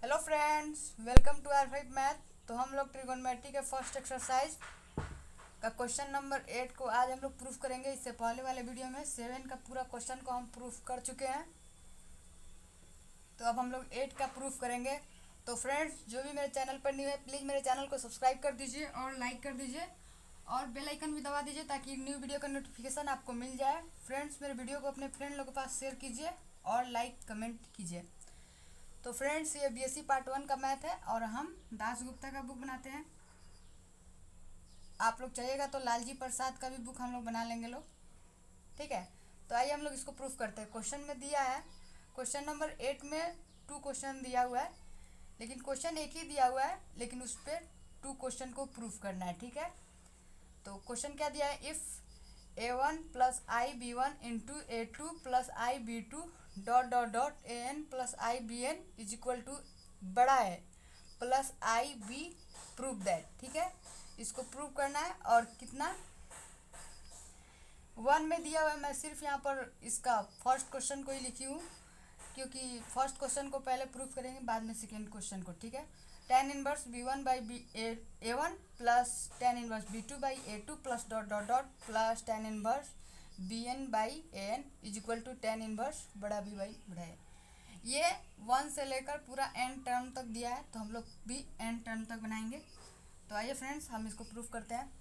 Hello friends, welcome to our five math. तो हम लोग ट्रिगोनोमेट्री के फर्स्ट एक्सरसाइज का क्वेश्चन नंबर 8 को आज हम लोग प्रूफ करेंगे। इससे पहले वाले वीडियो में 7 का पूरा क्वेश्चन को हम प्रूफ कर चुके हैं। तो अब हम लोग 8 का प्रूफ करेंगे। तो फ्रेंड्स, जो भी मेरे चैनल पर न्यू है प्लीज़ मेरे चैनल को सब्सक्राइब कर दीजिए और लाइक कर दीजिए और बेल आइकन भी दबा दीजिए ताकि न्यू वीडियो का नोटिफिकेशन आपको मिल जाए। फ्रेंड्स, मेरे वीडियो को अपने फ्रेंड लोगों के पास शेयर कीजिए और लाइक कमेंट कीजिए। तो फ्रेंड्स, ये बीएससी पार्ट 1 का मैथ है और हम दास गुप्ता का बुक बनाते हैं। आप लोग चाहिएगा तो लालजी प्रसाद का भी बुक हम लोग बना लेंगे लोग, ठीक है। तो आइए हम लोग इसको प्रूफ करते हैं। क्वेश्चन में दिया है, क्वेश्चन नंबर 8 में 2 क्वेश्चन दिया हुआ है, लेकिन क्वेश्चन एक ही दिया हुआ है, लेकिन उस पर 2 क्वेश्चन को प्रूफ करना है, ठीक है। तो क्वेश्चन क्या दिया है, if a1 plus i b one into a2 plus i b two dot dot dot an plus i B N is equal to बड़ा है plus i b, prove that, ठीक है। इसको प्रूव करना है। और कितना 1 में दिया हुआ है। मैं सिर्फ यहाँ पर इसका फर्स्ट क्वेश्चन को ही लिखी हूँ, क्योंकि फर्स्ट क्वेश्चन को पहले प्रूफ करेंगे, बाद में सेकेंड क्वेश्चन को, ठीक है। tan inverse b one by b a one plus tan inverse b two by a two plus dot dot dot plus tan inverse B n by a n is equal to tan inverse बड़ा b by बड़ा a. ये 1 से लेकर पूरा N term तक दिया है, तो हम लोग भी एन टर्म तक बनाएंगे। तो आइए फ्रेंड्स, हम इसको प्रूफ करते हैं।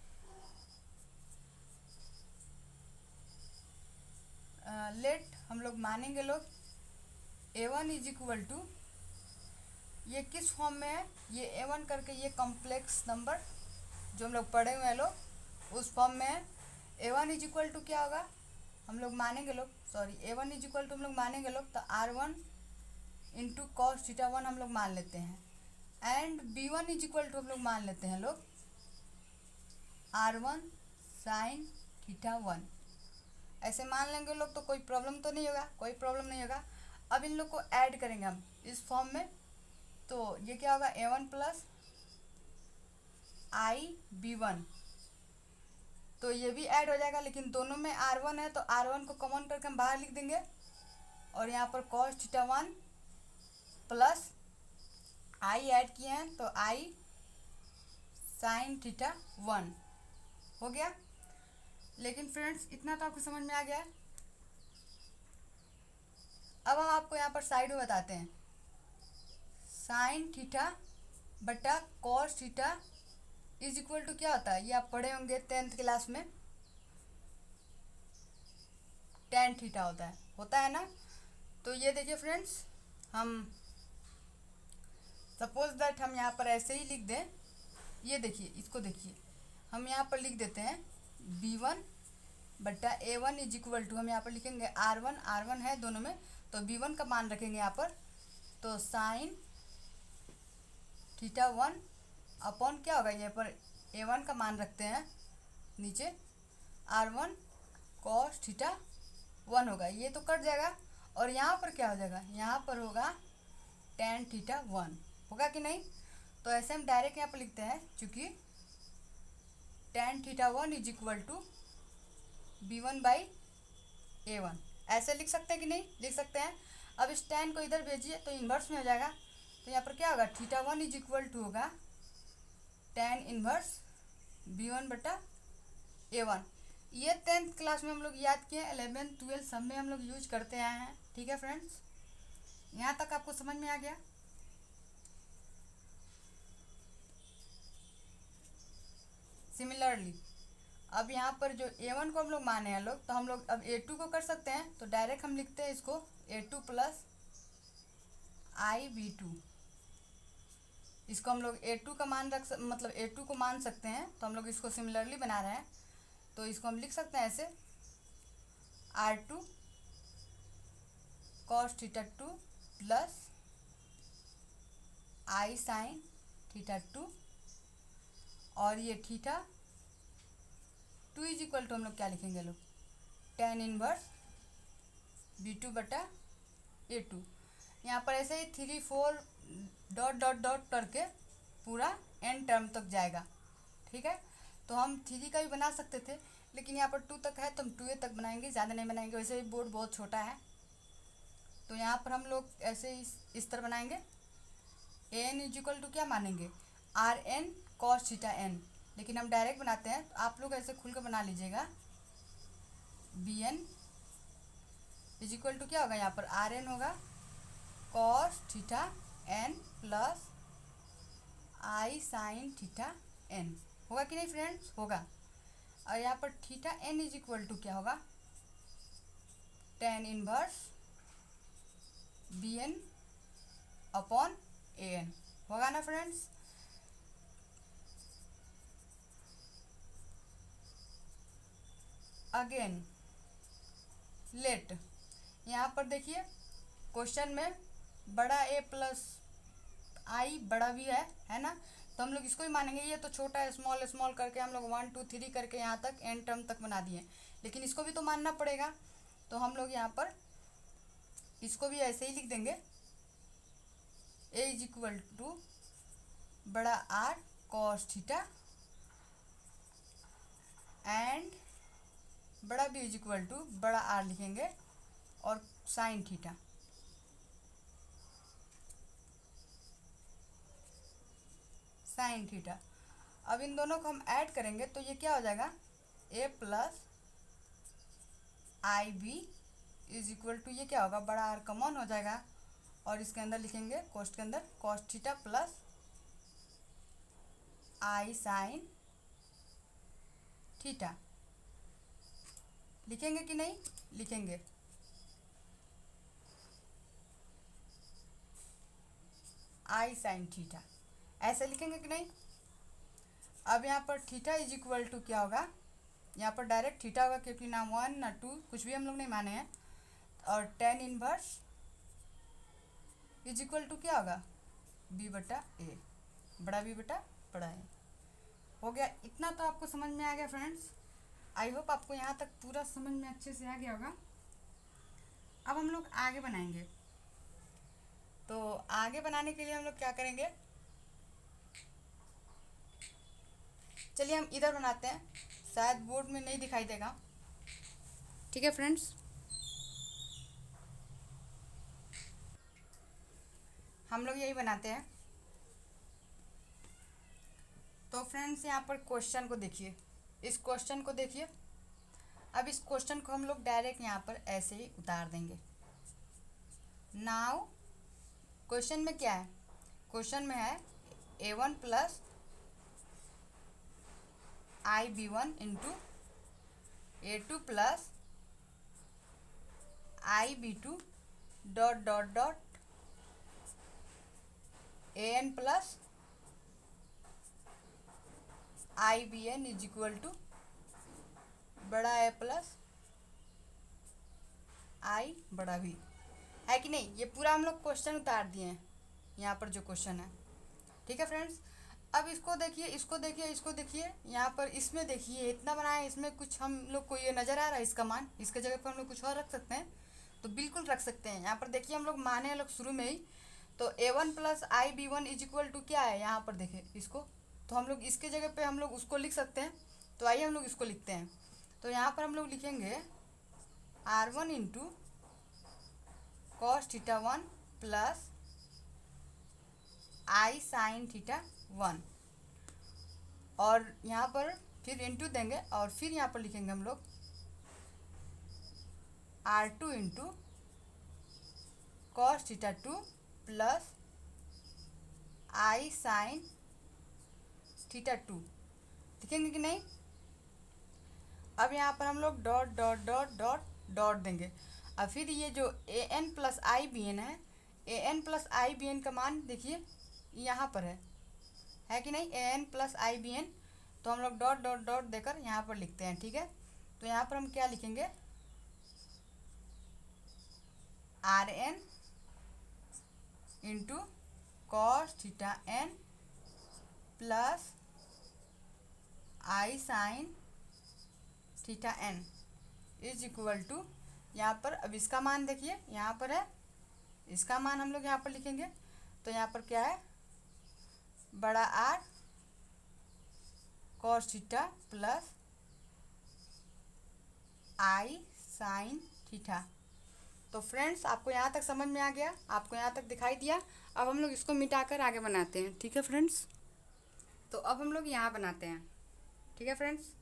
लेट हम लोग मानेंगे लोग a1 इज इक्वल टू, ये किस फॉर्म में है, ये a1 करके ये कॉम्प्लेक्स नंबर जो हम लोग पढ़े हुए हैं लोग उस फॉर्म में है। a1 इज इक्वल टू क्या होगा, हम लोग मानेंगे लोग, sorry a1 is equal to हम लोग मानेंगे लोग, तो r1 into cos theta one हम लोग मान लेते हैं, and b1 is equal to हम लोग मान लेते हैं लोग r1 साइन थीटा वन। ऐसे मान लेंगे लोग तो कोई प्रॉब्लम तो नहीं होगा, कोई प्रॉब्लम नहीं होगा। अब इन लोग को ऐड करेंगे हम इस फॉर्म में, तो ये क्या होगा, a1 plus i b one, तो ये भी ऐड हो जाएगा, लेकिन दोनों में r1 है तो r1 को कॉमन करके हम बाहर लिख देंगे, और यहाँ पर cos theta one plus I add किए हैं तो आई साइन थीटा वन हो गया। लेकिन फ्रेंड्स, इतना तो आपको समझ में आ गया है। अब हम आपको यहाँ पर साइड में बताते हैं, साइन थीटा बटा cos theta is equal to क्या होता है, ये आप पढ़े होंगे 10th क्लास में, टेन थीटा होता है ना। तो ये देखिए फ्रेंड्स, हम सपोज दैट हम यहाँ पर ऐसे ही लिख दें, ये देखिए, इसको देखिए, हम यहाँ पर लिख देते हैं b1 बट्टा a1 इज इक्वल टू, हम यहाँ पर लिखेंगे r1 है दोनों में, तो b1 का मान रखेंगे यहाँ पर, तो साइन थीटा वन अपॉन क्या होगा, यहाँ पर a1 का मान रखते हैं नीचे, r1 कॉस थीटा वन होगा, ये तो कट जाएगा। और यहाँ पर क्या हो जाएगा, यहाँ पर होगा टेन थीटा वन, होगा कि नहीं। तो ऐसे हम डायरेक्ट यहाँ पर लिखते हैं, चूँकि tan theta one is equal to b one by a one, ऐसे लिख सकते हैं कि नहीं, लिख सकते हैं। अब इस टेन को इधर भेजिए तो इन्वर्स में हो जाएगा, तो यहाँ पर क्या होगा, theta one is equal to होगा टेन इन्वर्स बी वन बटा ए वन। ये 10th क्लास में हम लोग याद किए, 11 12 सब में हम लोग यूज करते आए हैं, ठीक है फ्रेंड्स। यहाँ तक आपको समझ में आ गया। सिमिलरली अब यहाँ पर जो a1 को हम लोग माने हैं लोग, तो हम लोग अब a2 को कर सकते हैं, तो डायरेक्ट हम लिखते हैं इसको a2 plus i b to, इसको हम लोग a2 का मान मतलब a2 को मान सकते हैं, तो हम लोग इसको सिमिलरली बना रहे हैं, तो इसको हम लिख सकते हैं ऐसे r2 cos theta two plus i sine theta two, और ये theta two is equal to हम लोग क्या लिखेंगे लोग, टेन इनवर्स बी टू बटा ए टू। यहाँ पर ऐसे ही 3 4 डॉट डॉट डॉट करके पूरा एन टर्म तक जाएगा, ठीक है। तो हम 3 का भी बना सकते थे, लेकिन यहाँ पर 2 तक है तो हम 2a तक बनाएंगे, ज़्यादा नहीं बनाएंगे, वैसे भी बोर्ड बहुत छोटा है। तो यहाँ पर हम लोग ऐसे इस तरह बनाएंगे, a n is equal to क्या मानेंगे, r n cos theta n, लेकिन हम डायरेक्ट बनाते हैं तो आप लोग ऐसे खुल कर बना लीजिएगा। B N is equal to क्या होगा, यहाँ पर आर एन होगा cos theta N plus i sine theta N, होगा कि नहीं फ्रेंड्स, होगा। और यहाँ पर theta N is equal to क्या होगा, tan inverse B N upon A N, होगा ना फ्रेंड्स। अगेन लेट, यहाँ पर देखिए क्वेश्चन में बड़ा ए प्लस आई बड़ा भी है ना, तो हम लोग इसको ही मानेंगे। ये तो छोटा है, स्मॉल स्मॉल करके हम लोग 1 2 3 करके यहाँ तक एन टर्म तक बना दिए, लेकिन इसको भी तो मानना पड़ेगा। तो हम लोग यहाँ पर इसको भी ऐसे ही लिख देंगे, ए इज इक्वल टू बड़ा आर कॉस थीटा एंड बड़ा बी इज इक्वल टू बड़ा आर लिखेंगे और साइन थीटा। साइन थीटा, अब इन दोनों को हम ऐड करेंगे तो ये क्या हो जाएगा, A plus i B is equal to ये क्या होगा, बड़ा आर कॉमन हो जाएगा और इसके अंदर लिखेंगे कोष्ट के अंदर cos theta plus i sine theta. लिखेंगे कि नहीं, लिखेंगे। आई साइन थीटा ऐसे लिखेंगे कि नहीं। अब यहाँ पर थीटा इज इक्वल टू क्या होगा, यहाँ पर डायरेक्ट थीटा होगा क्योंकि ना 1 ना 2 कुछ भी हम लोग नहीं माने हैं, और tan inverse is equal to क्या होगा, बी बटा ए, बड़ा बी बटा बड़ा ए। हो गया, इतना तो आपको समझ में आ गया फ्रेंड्स। आई होप आपको यहाँ तक पूरा समझ में अच्छे से आ गया होगा। अब हम लोग आगे बनाएंगे, तो आगे बनाने के लिए हम लोग क्या करेंगे, चलिए हम इधर बनाते हैं, शायद बोर्ड में नहीं दिखाई देगा। ठीक है फ्रेंड्स, हम लोग यही बनाते हैं। तो फ्रेंड्स यहाँ पर क्वेश्चन को देखिए, इस क्वेश्चन को देखिए। अब इस क्वेश्चन को हम लोग डायरेक्ट यहाँ पर ऐसे ही उतार देंगे। नाउ क्वेश्चन में क्या है, क्वेश्चन में है a1 plus i b one into a2 plus i b two dot dot dot a N plus i B N is equal to बड़ा ए प्लस आई बड़ा भी, है कि नहीं। ये पूरा हम लोग क्वेश्चन उतार दिए हैं यहाँ पर जो क्वेश्चन है। ठीक है फ्रेंड्स, अब इसको देखिए, इसको देखिए, इसको देखिए, यहाँ पर इसमें देखिए इतना बनाए, इसमें कुछ हम लोग को ये नज़र आ रहा है इसका मान, इसके जगह पर हम लोग कुछ और रख सकते हैं तो बिल्कुल रख सकते हैं। यहाँ पर देखिए हम लोग माने लोग शुरू में ही, तो a1 plus i b one is equal to क्या है, यहाँ पर देखिए इसको, तो हम लोग इसके जगह पे हम लोग उसको लिख सकते हैं। तो आइए हम लोग इसको लिखते हैं। तो यहाँ पर हम लोग लिखेंगे r1 into cos theta one plus i sine theta one, और यहाँ पर फिर इंटू देंगे और फिर यहाँ पर लिखेंगे हम लोग r2 into cos theta two plus i sine theta two, लिखेंगे कि नहीं। अब यहाँ पर हम लोग dot dot dot dot dot देंगे, और फिर ये जो A N plus i B N है, A N plus i B N का मान देखिए यहाँ पर है कि नहीं, A N plus i B N, तो हम लोग डॉट डॉट डॉट देकर यहाँ पर लिखते हैं। ठीक है, तो यहाँ पर हम क्या लिखेंगे, r n into cos theta N plus i sine theta N is equal to, यहाँ पर अब इसका मान देखिए यहाँ पर है, इसका मान हम लोग यहाँ पर लिखेंगे। तो यहाँ पर क्या है, बड़ा r cos theta plus i sine theta, तो फ्रेंड्स आपको यहाँ तक समझ में आ गया, आपको यहाँ तक दिखाई दिया। अब हम लोग इसको मिटाकर आगे बनाते हैं, ठीक है फ्रेंड्स। तो अब हम लोग यहाँ बनाते हैं, ठीक है फ्रेंड्स।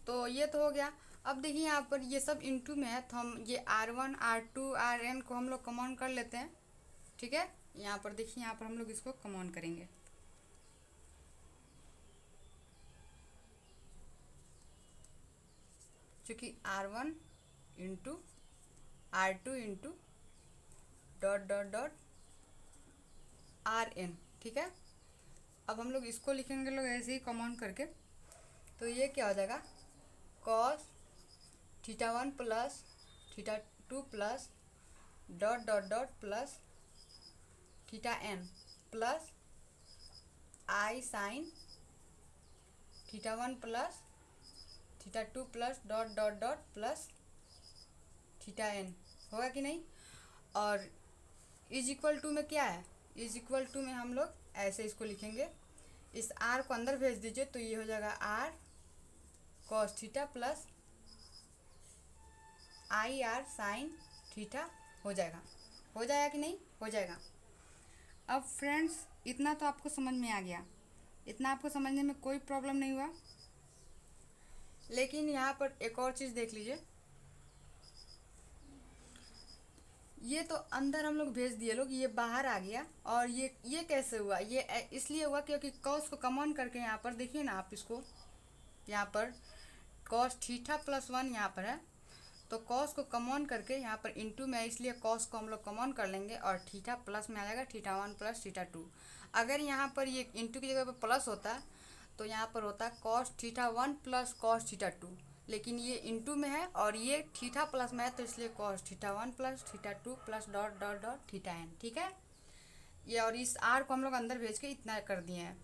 तो ये तो हो गया। अब देखिए यहाँ पर ये सब इनटू में है, तो हम ये R1 R2 Rn को हम लोग कॉमन कर लेते हैं, ठीक है। यहाँ पर देखिए, यहाँ पर हम लोग इसको कॉमन करेंगे। क्योंकि R1 into R2 into dot dot dot Rn, ठीक है। अब हम लोग इसको लिखेंगे लोग ऐसे ही कॉमन करके। तो ये क्या हो जाएगा, cos θ1 plus θ2 plus dot dot dot plus θn plus I sine θ1 plus θ2 plus dot dot dot plus θn, होगा कि नहीं। और इज इक्वल टू में क्या है, इज इक्वल टू में हम लोग ऐसे इसको लिखेंगे, इस r को अंदर भेज दीजिए तो ये हो जाएगा r cos theta plus I R sine theta हो जाएगा कि नहीं, हो जाएगा। अब फ्रेंड्स इतना तो आपको समझ में आ गया, इतना आपको समझने में कोई प्रॉब्लम नहीं हुआ। लेकिन यहाँ पर एक और चीज़ देख लीजिए, ये तो अंदर हम लोग भेज दिए लोग, ये बाहर आ गया। और ये कैसे हुआ, ये इसलिए हुआ क्योंकि कॉस को कॉमन करके यहाँ पर देखिए ना आप, इसको यहाँ पर कॉस थीटा प्लस 1 यहाँ पर है, तो कॉस को कॉमन करके यहाँ पर इंटू में है, इसलिए कॉस को हम लोग कॉमन कर लेंगे और थीटा प्लस में आ जाएगा θ1 प्लस θ2। अगर यहाँ पर ये इंटू की जगह पर प्लस होता तो यहाँ पर होता कॉस θ1 प्लस कॉस θ2, लेकिन ये इंटू में है और ये थीटा प्लस में है, तो इसलिए cos θ1 plus θ2 plus dot dot dot θn, ठीक है। ये और इस आर को हम लोग अंदर भेज के इतना कर दिए हैं।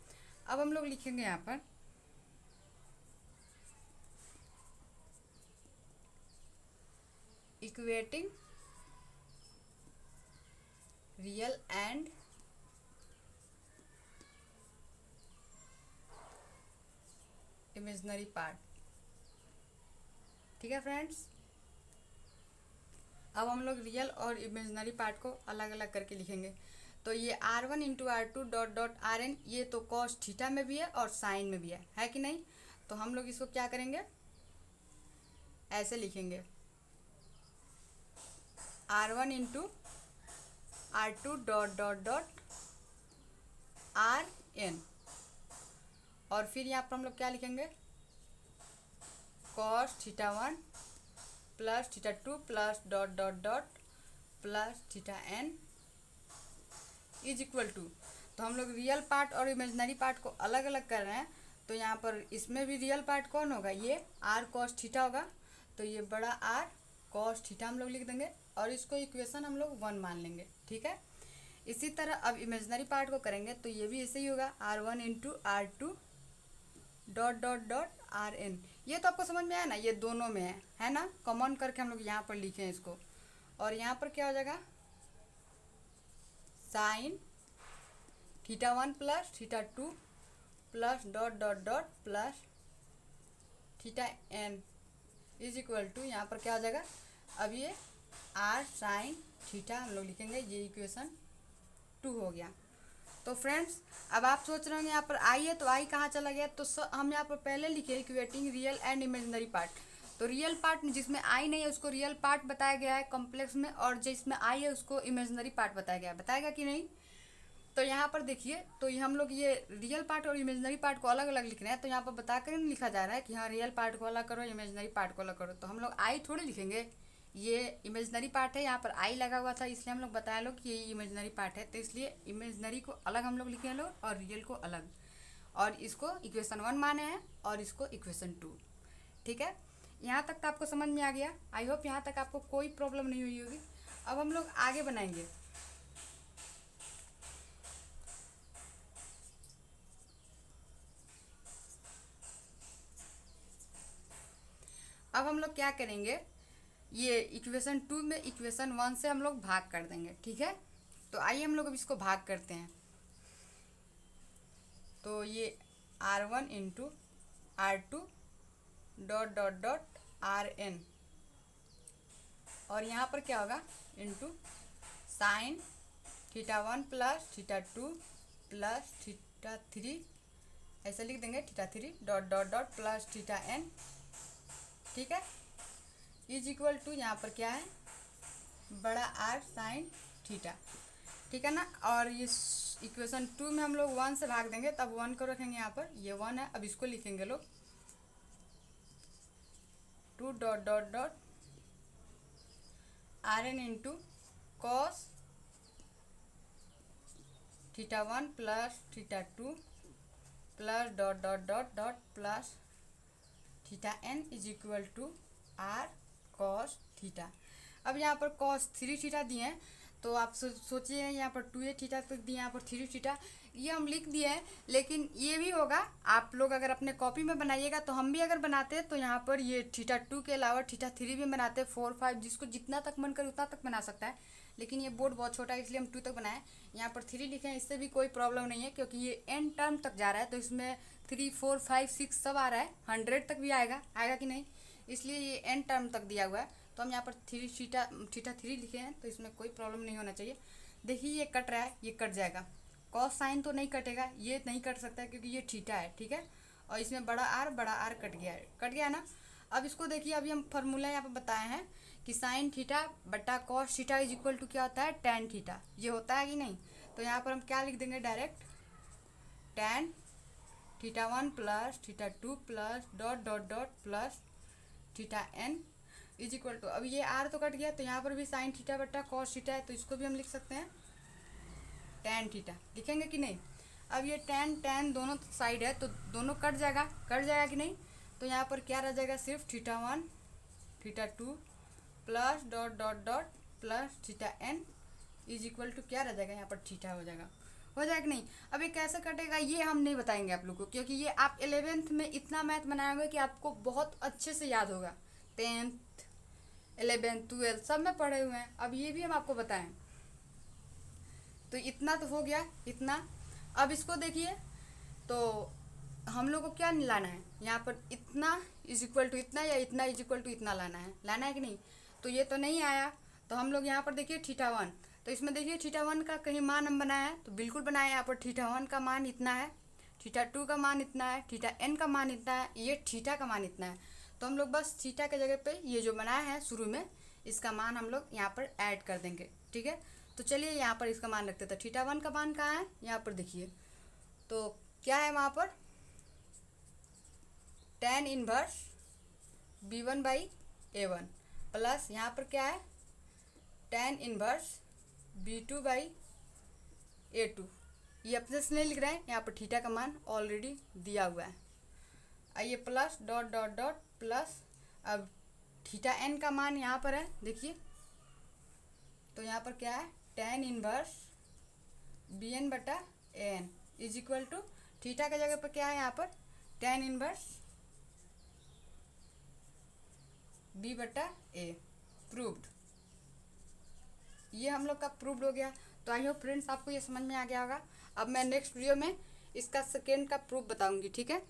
अब हम लोग लिखेंगे यहाँ पर equating real and imaginary part, ठीक है फ्रेंड्स। अब हम लोग रियल और इमेजिनरी पार्ट को अलग अलग करके लिखेंगे। तो ये R1 into R2 dot dot Rn, ये तो कॉस थीटा में भी है और साइन में भी है कि नहीं। तो हम लोग इसको क्या करेंगे, ऐसे लिखेंगे R1 into R2 dot dot dot Rn, और फिर यहाँ पर हम लोग क्या लिखेंगे, cos θ1 plus θ2 plus dot dot dot plus θn is equal to. तो हम लोग रियल पार्ट और इमेजिनरी पार्ट को अलग अलग कर रहे हैं। तो यहाँ पर इसमें भी रियल पार्ट कौन होगा, ये r cos थीटा होगा, तो ये बड़ा R cos थीटा हम लोग लिख देंगे और इसको इक्वेशन हम लोग 1 मान लेंगे, ठीक है। इसी तरह अब इमेजिनरी पार्ट को करेंगे तो ये भी ऐसे ही होगा R1 into R2 dot dot dot Rn। ये तो आपको समझ में आया ना, ये दोनों में है ना, कॉमन करके हम लोग यहाँ पर लिखे हैं इसको। और यहाँ पर क्या हो जाएगा, sine θ1 plus θ2 plus dot dot dot plus θn is equal to, यहाँ पर क्या हो जाएगा, अब ये r साइन थीटा हम लोग लिखेंगे, ये इक्वेशन 2 हो गया। तो फ्रेंड्स अब आप सोच रहे होंगे यहाँ पर आई है तो आई कहाँ चला गया, तो हम यहाँ पर पहले लिखे equating real and imaginary part. तो रियल पार्ट जिसमें आई नहीं है उसको रियल पार्ट बताया गया है कॉम्प्लेक्स में, और जिसमें आई है उसको इमेजिनरी पार्ट बताया गया है, बताएगा कि नहीं। तो यहाँ पर देखिए, तो ये हम लोग ये रियल पार्ट और इमेजिनरी पार्ट को अलग अलग लिख रहे हैं, तो यहाँ पर बता कर नहीं लिखा जा रहा है कि हाँ रियल पार्ट को अलग करो, इमेजिनरी पार्ट को अलग करो। तो हम लोग आई थोड़ी लिखेंगे, ये इमेजिनरी पार्ट है, यहाँ पर आई लगा हुआ था इसलिए हम लोग बताया लोग कि ये इमेजिनरी पार्ट है, तो इसलिए इमेजिनरी को अलग हम लोग लिखे लोग और रियल को अलग, और इसको इक्वेशन 1 माने हैं और इसको इक्वेशन 2, ठीक है। यहाँ तक तो आपको समझ में आ गया, आई होप यहाँ तक आपको कोई प्रॉब्लम नहीं हुई होगी। अब हम लोग आगे बनाएंगे। अब हम लोग क्या करेंगे, ये इक्वेशन 2 में इक्वेशन 1 से हम लोग भाग कर देंगे, ठीक है। तो आइए हम लोग अब इसको भाग करते हैं। तो ये R1 into R2 dot dot dot Rn और यहाँ पर क्या होगा into sine theta 1 plus theta 2 plus theta 3, ऐसे लिख देंगे theta 3 dot dot dot plus theta n, ठीक है, इज इक्वल टू यहाँ पर क्या है बड़ा आर साइन थीटा, ठीक है ना। और ये इक्वेशन 2 में हम लोग 1 से भाग देंगे, तब 1 को रखेंगे यहाँ पर, ये 1 है, अब इसको लिखेंगे लोग 2 dot dot dot r n into cos theta 1 plus theta 2 plus dot dot dot dot plus theta n is equal to r cos theta. अब यहाँ पर कॉस 3 थीटा दिए हैं, तो आप सोचिए यहाँ पर 2a थीटा तक दिए, यहाँ पर 3 थीटा, ये हम लिख दिए हैं, लेकिन ये भी होगा आप लोग अगर अपने कॉपी में बनाइएगा, तो हम भी अगर बनाते हैं तो यहाँ पर ये थीटा 2 के अलावा थीटा 3 भी बनाते हैं, 4 5, जिसको जितना तक मन करे उतना तक बना सकता है, लेकिन ये बोर्ड बहुत छोटा है इसलिए हम 2 तक बनाए। यहाँ पर 3 लिखे हैं, इससे भी कोई प्रॉब्लम नहीं है क्योंकि ये n टर्म तक जा रहा है, तो इसमें 3 4 5 6 सब आ रहा है, 100 तक भी आएगा कि नहीं, इसलिए ये n टर्म तक दिया हुआ है, तो हम यहाँ पर थीटा 3 लिखे हैं, तो इसमें कोई प्रॉब्लम नहीं होना चाहिए। देखिए ये कट रहा है, ये कट जाएगा, कॉस साइन तो नहीं कटेगा, ये नहीं कट सकता है क्योंकि ये थीटा है, ठीक है, और इसमें बड़ा आर कट गया ना। अब इसको देखिए, अभी हम फार्मूला यहाँ पर बताए हैं कि साइन थीटा बटा cos theta is equal to क्या होता है टैन थीटा, ये होता है कि नहीं। तो यहाँ पर हम क्या लिख देंगे direct tan theta 1 plus theta 2 plus dot dot dot plus theta n is equal to, अब ये आर तो कट गया, तो यहाँ पर भी साइन थीटा बटा कॉस थीटा है, तो इसको भी हम लिख सकते हैं टैन थीटा, लिखेंगे कि नहीं। अब ये टैन दोनों साइड है, तो दोनों कट जाएगा कि नहीं, तो यहाँ पर क्या रह जाएगा सिर्फ theta 1 theta 2 plus dot dot dot plus theta n is equal to क्या रह जाएगा, यहाँ पर थीटा हो जाएगा कि नहीं। अब ये कैसे कटेगा ये हम नहीं बताएंगे आप लोग को, क्योंकि ये आप 11th में इतना मैथ बनाएंगे कि आपको बहुत अच्छे से याद होगा, 10th 11th 12th सब में पढ़े हुए हैं। अब ये भी हम आपको बताएं, तो इतना तो हो गया इतना। अब इसको देखिए, तो हम लोग को क्या लाना है, यहाँ पर इतना इज इक्वल टू इतना या इतना इज इक्वल टू इतना लाना है कि नहीं। तो ये तो नहीं आया, तो हम लोग यहाँ पर देखिए थीटा 1, तो इसमें देखिए थीटा 1 का कहीं मान हम बनाया है, तो बिल्कुल बनाए, यहाँ पर थीटा 1 का मान इतना है, थीटा 2 का मान इतना है, थीटा n का मान इतना है, ये थीटा का मान इतना है, तो हम लोग बस थीटा के जगह पे ये जो बनाया है शुरू में इसका मान हम लोग यहाँ पर ऐड कर देंगे, ठीक है। तो चलिए यहाँ पर इसका मान रखते थे, थीटा 1 का मान कहाँ है, यहाँ पर देखिए, तो क्या है वहाँ पर tan inverse b1 by a1 plus यहाँ पर क्या है tan inverse b2 by a2, ये अपने से नहीं लिख रहे हैं, यहाँ पर थीटा का मान ऑलरेडी दिया हुआ है। आइए plus dot dot dot plus, अब थीटा n का मान यहाँ पर है देखिए, तो यहाँ पर क्या है tan इनवर्स bn बटा an is equal to theta के जगह पर क्या है यहाँ पर tan इनवर्स b बटा a, प्रूव्ड। ये हम लोग का प्रूव्ड हो गया। तो आई होप फ्रेंड्स आपको ये समझ में आ गया होगा। अब मैं नेक्स्ट वीडियो में इसका सेकेंड का प्रूफ बताऊंगी, ठीक है।